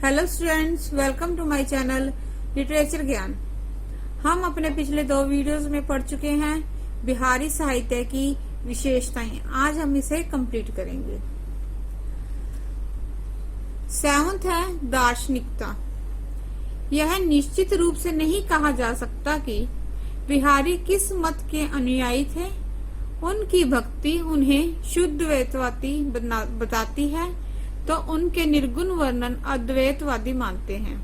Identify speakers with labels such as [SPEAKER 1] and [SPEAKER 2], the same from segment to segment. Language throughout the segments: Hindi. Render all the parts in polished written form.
[SPEAKER 1] Hello students, welcome to my channel literature Gyan. हम अपने पिछले 2 वीडियोस में पढ़ चुके हैं बिहारी साहित्य की विशेषताएं। आज हम इसे कंप्लीट करेंगे। 7th है दार्शनिकता। यह निश्चित रूप से नहीं कहा जा सकता कि बिहारी किस मत के अनुयायी थे। उनकी भक्ति उन्हें शुद्धद्वैतवादी बताती है तो उनके निर्गुण वर्णन अद्वैतवादी मानते हैं।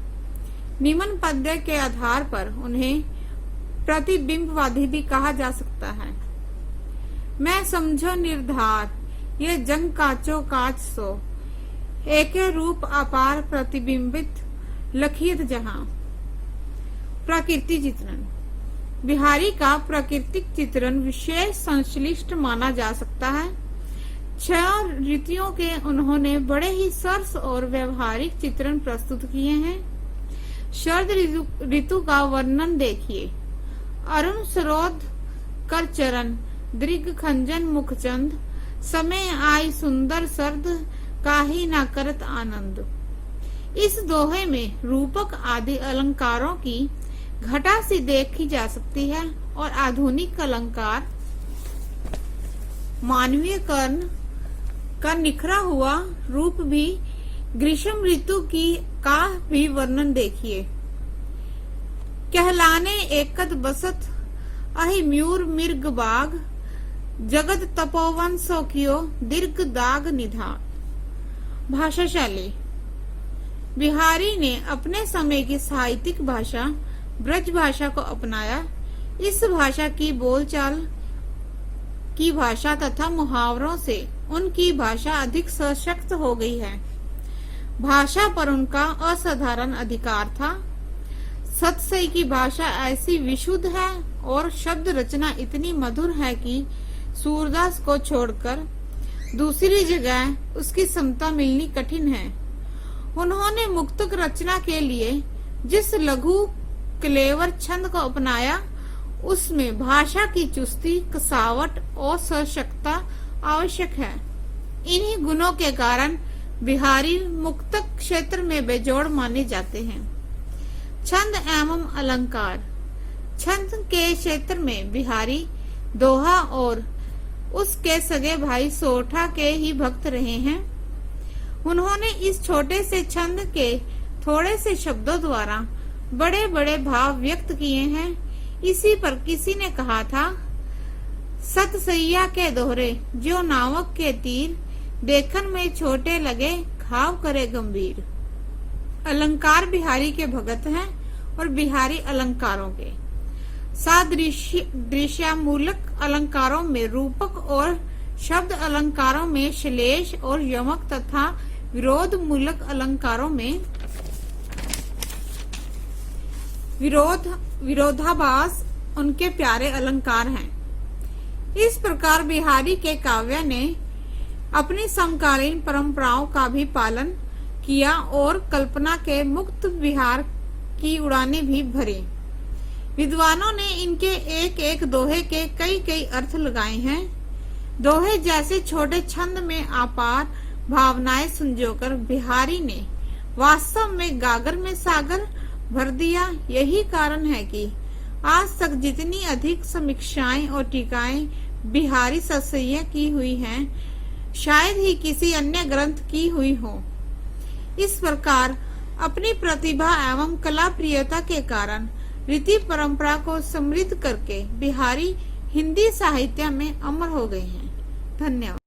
[SPEAKER 1] निम्न पद्य के आधार पर उन्हें प्रतिबिंबवादी भी कहा जा सकता है। मैं समझो निर्धार ये जंग काचो काच सो, एके रूप अपार प्रतिबिंबित लखित जहां। प्रकृति चित्रण। बिहारी का प्राकृतिक चित्रण विशेष संश्लिष्ट माना जा सकता है। 6 ऋतुओं के उन्होंने बड़े ही सरस और व्यवहारिक चित्रण प्रस्तुत किए हैं। शरद ऋतु का वर्णन देखिए। अरुण सरोद कर चरण, दृग खंजन मुखचंद, समय आई सुंदर सर्द, काहि ना करत आनंद। इस दोहे में रूपक आदि अलंकारों की घटा सी देखी जा सकती है और आधुनिक अलंकार मानवीय कर्ण का निखरा हुआ रूप भी। ग्रीष्म ऋतु का भी वर्णन देखिए। कहलाने एकद बसत अहि म्यूर मिर्ग बाग, जगत तपोवन सो कियो दीर्घ दाग निधान। भाषाशाली। बिहारी ने अपने समय की साहित्यिक भाषा ब्रज भाषा को अपनाया। इस भाषा की बोलचाल की भाषा तथा मुहावरों से उनकी भाषा अधिक सशक्त हो गई है। भाषा पर उनका असाधारण अधिकार था। सतसई की भाषा ऐसी विशुद्ध है और शब्द रचना इतनी मधुर है कि सूरदास को छोड़कर दूसरी जगह उसकी समता मिलनी कठिन है। उन्होंने मुक्तक रचना के लिए जिस लघु क्लेवर छंद को अपनाया उसमें भाषा की चुस्ती, कसावट और सशक्तता आवश्यक है। इन्हीं गुणों के कारण बिहारी मुक्तक क्षेत्र में बेजोड़ माने जाते हैं। छंद एवं अलंकार। छंद के क्षेत्र में बिहारी दोहा और उसके सगे भाई सोठा के ही भक्त रहे हैं। उन्होंने इस छोटे से छंद के थोड़े से शब्दों द्वारा बड़े बड़े भाव व्यक्त किए हैं। इसी पर किसी ने कहा था, सतसैया के दोहरे जो नावक के तीर, देखन में छोटे लगे घाव करे गंभीर। अलंकार बिहारी के भगत हैं और बिहारी अलंकारों के सादृश्यामूलक अलंकारों में रूपक और शब्द अलंकारों में श्लेष और यमक तथा विरोध मूलक अलंकारों में विरोधाभास उनके प्यारे अलंकार हैं। इस प्रकार बिहारी के काव्य ने अपनी समकालीन परंपराओं का भी पालन किया और कल्पना के मुक्त विहार की उड़ानें भी भरी। विद्वानों ने इनके एक एक दोहे के कई कई अर्थ लगाए हैं। दोहे जैसे छोटे छंद में अपार भावनाएं संजोकर बिहारी ने वास्तव में गागर में सागर भर दिया। यही कारण है कि आज तक जितनी अधिक समीक्षाएं और टीकाएं बिहारी सतसैया की हुई हैं, शायद ही किसी अन्य ग्रंथ की हुई हो। इस प्रकार अपनी प्रतिभा एवं कला प्रियता के कारण रीति परंपरा को समृद्ध करके बिहारी हिंदी साहित्य में अमर हो गए हैं। धन्यवाद।